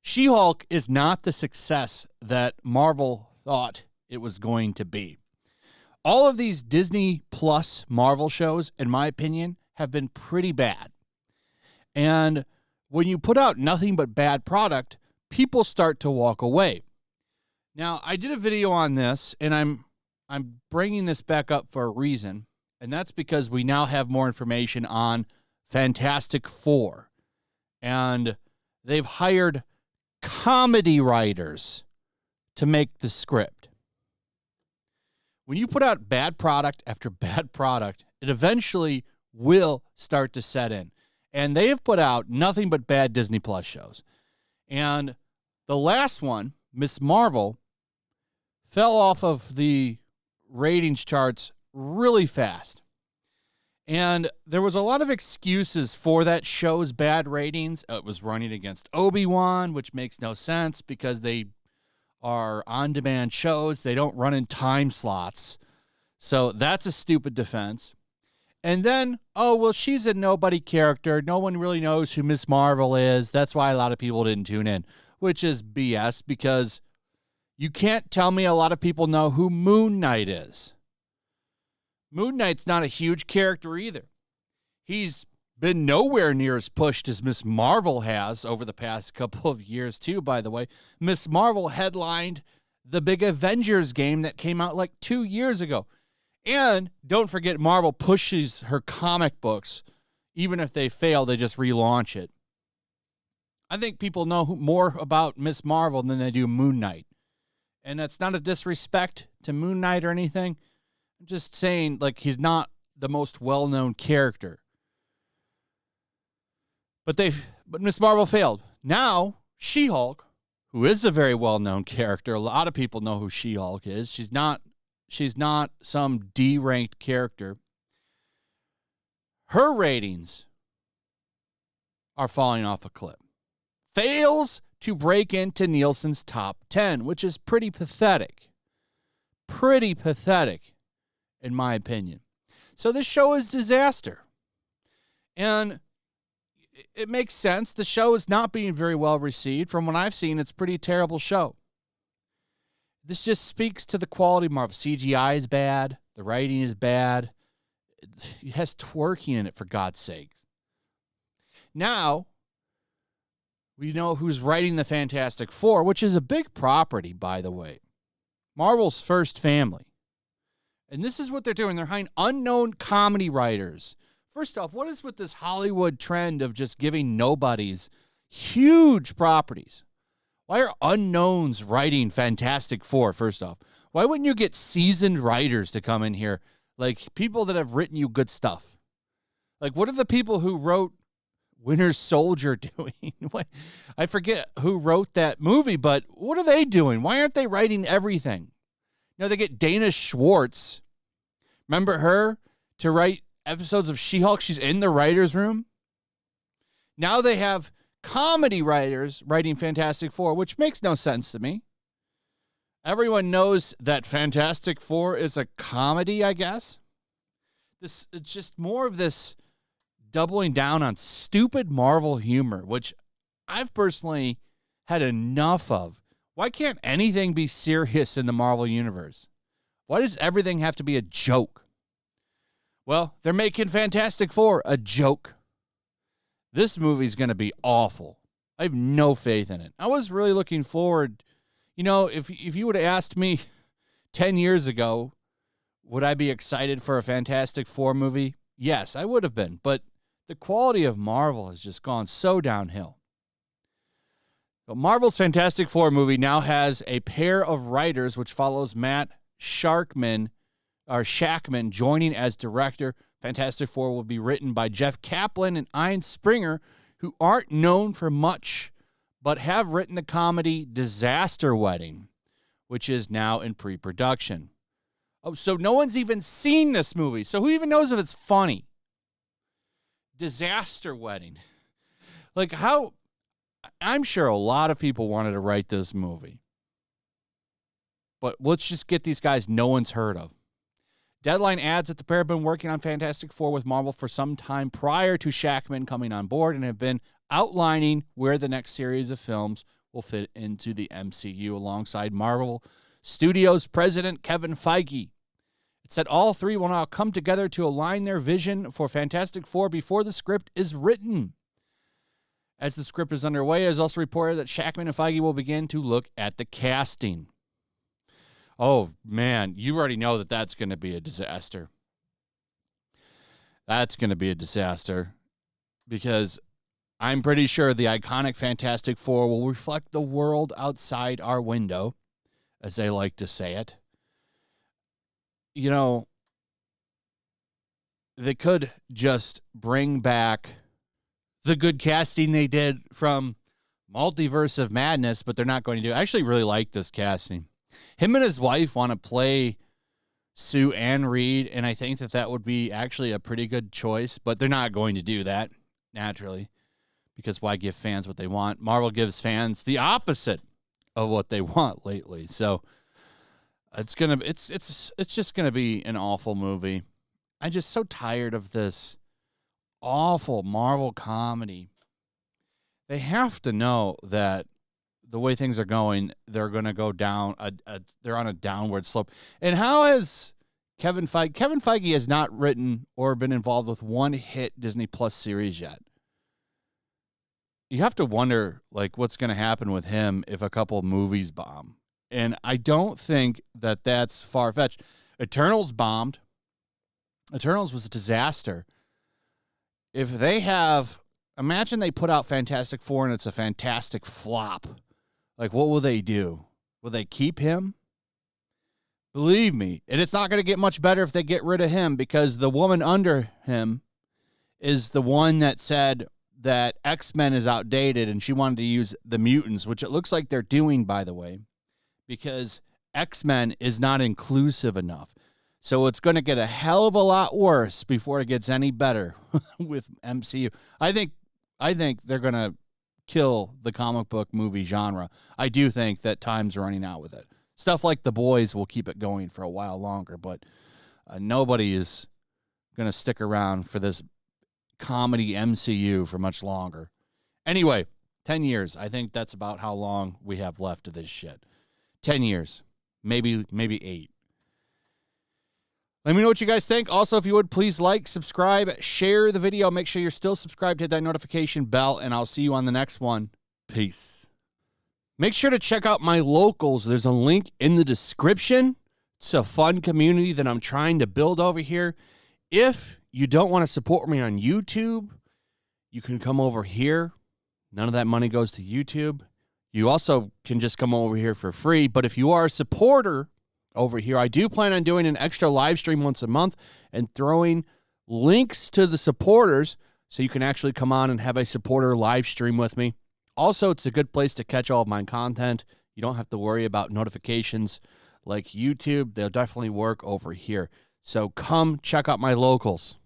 She-Hulk is not the success that Marvel thought it was going to be. All of these Disney Plus Marvel shows, in my opinion, have been pretty bad. And when you put out nothing but bad product, people start to walk away. Now, I did a video on this, and I'm bringing this back up for a reason, and that's because we now have more information on Fantastic Four. And they've hired comedy writers to make the script. When you put out bad product after bad product, it eventually will start to set in. And they have put out nothing but bad Disney Plus shows. And the last one, Miss Marvel, fell off of the ratings charts really fast. And there was a lot of excuses for that show's bad ratings. It was running against Obi-Wan, which makes no sense because they are on-demand shows. They don't run in time slots. So that's a stupid defense. And then, oh, well, she's a nobody character. No one really knows who Miss Marvel is. That's why a lot of people didn't tune in, which is BS because you can't tell me a lot of people know who Moon Knight is. Moon Knight's not a huge character either. He's been nowhere near as pushed as Miss Marvel has over the past couple of years, too, by the way. Miss Marvel headlined the big Avengers game that came out like 2 years ago. And don't forget, Marvel pushes her comic books. Even if they fail, they just relaunch it. I think people know more about Miss Marvel than they do Moon Knight. And that's not a disrespect to Moon Knight or anything. I'm just saying, like, he's not the most well-known character. But Miss Marvel failed. Now, She-Hulk, who is a very well-known character, a lot of people know who She-Hulk is. She's not some D-ranked character. Her ratings are falling off a cliff. Fails to break into Nielsen's top 10, which is pretty pathetic. Pretty pathetic, in my opinion. So this show is disaster. And it makes sense. The show is not being very well received. From what I've seen, it's a pretty terrible show. This just speaks to the quality of Marvel. CGI is bad. The writing is bad. It has twerking in it, for God's sake. Now, we know who's writing the Fantastic Four, which is a big property, by the way. Marvel's first family. And this is what they're doing. They're hiring unknown comedy writers. First off, what is with this Hollywood trend of just giving nobodies huge properties? Why are unknowns writing Fantastic Four, first off? Why wouldn't you get seasoned writers to come in here? Like, people that have written you good stuff. Like, what are the people who wrote Winter Soldier doing? I forget who wrote that movie, but what are they doing? Why aren't they writing everything? You know, they get Dana Schwartz. Remember her? To write episodes of She-Hulk. She's in the writer's room. Now they have comedy writers writing Fantastic Four, which makes no sense to me. Everyone knows that Fantastic Four is a comedy, I guess. It's just more of this doubling down on stupid Marvel humor, which I've personally had enough of. Why can't anything be serious in the Marvel universe? Why does everything have to be a joke? Well, they're making Fantastic Four a joke. This movie's going to be awful. I have no faith in it. I was really looking forward. You know, if you would have asked me 10 years ago, would I be excited for a Fantastic Four movie? Yes, I would have been. But the quality of Marvel has just gone so downhill. But Marvel's Fantastic Four movie now has a pair of writers, which follows Matt Shakman joining as director. Fantastic Four will be written by Jeff Kaplan and Ian Springer, who aren't known for much, but have written the comedy Disaster Wedding, which is now in pre-production. Oh, so no one's even seen this movie. So who even knows if it's funny? Disaster Wedding. Like, how? I'm sure a lot of people wanted to write this movie. But let's just get these guys no one's heard of. Deadline adds that the pair have been working on Fantastic Four with Marvel for some time prior to Shackman coming on board and have been outlining where the next series of films will fit into the MCU alongside Marvel Studios president Kevin Feige. It said all three will now come together to align their vision for Fantastic Four before the script is written. As the script is underway, it is also reported that Shackman and Feige will begin to look at the casting. Oh, man, you already know that that's going to be a disaster. That's going to be a disaster because I'm pretty sure the iconic Fantastic Four will reflect the world outside our window, as they like to say it. You know, they could just bring back the good casting they did from Multiverse of Madness, but they're not going to do it. I actually really like this casting. Him and his wife want to play Sue Ann Reed, and I think that would be actually a pretty good choice, but they're not going to do that, naturally, because why give fans what they want? Marvel gives fans the opposite of what they want lately. So it's just gonna be an awful movie. I'm just so tired of this awful Marvel comedy. They have to know that the way things are going, they're going to go down. They're on a downward slope. And how has Kevin Feige? Kevin Feige has not written or been involved with one hit Disney Plus series yet. You have to wonder, like, what's going to happen with him if a couple movies bomb. And I don't think that that's far-fetched. Eternals bombed. Eternals was a disaster. If they have, imagine they put out Fantastic Four and it's a fantastic flop. Like, what will they do? Will they keep him? Believe me, and it's not going to get much better if they get rid of him because the woman under him is the one that said that X-Men is outdated and she wanted to use the mutants, which it looks like they're doing, by the way, because X-Men is not inclusive enough. So it's going to get a hell of a lot worse before it gets any better with MCU. I think they're going to kill the comic book movie genre. I do think that time's running out with it. Stuff like The Boys will keep it going for a while longer, but nobody is going to stick around for this comedy MCU for much longer. Anyway, 10 years. I think that's about how long we have left of this shit. 10 years. Maybe 8. Let me know what you guys think. Also, if you would, please like, subscribe, share the video. Make sure you're still subscribed, hit that notification bell, and I'll see you on the next one. Peace. Make sure to check out my locals. There's a link in the description. It's a fun community that I'm trying to build over here. If you don't want to support me on YouTube, you can come over here. None of that money goes to YouTube. You also can just come over here for free. But if you are a supporter over here, I do plan on doing an extra live stream once a month and throwing links to the supporters so you can actually come on and have a supporter live stream with me. Also, it's a good place to catch all of my content. You don't have to worry about notifications like YouTube. They'll definitely work over here. So come check out my locals.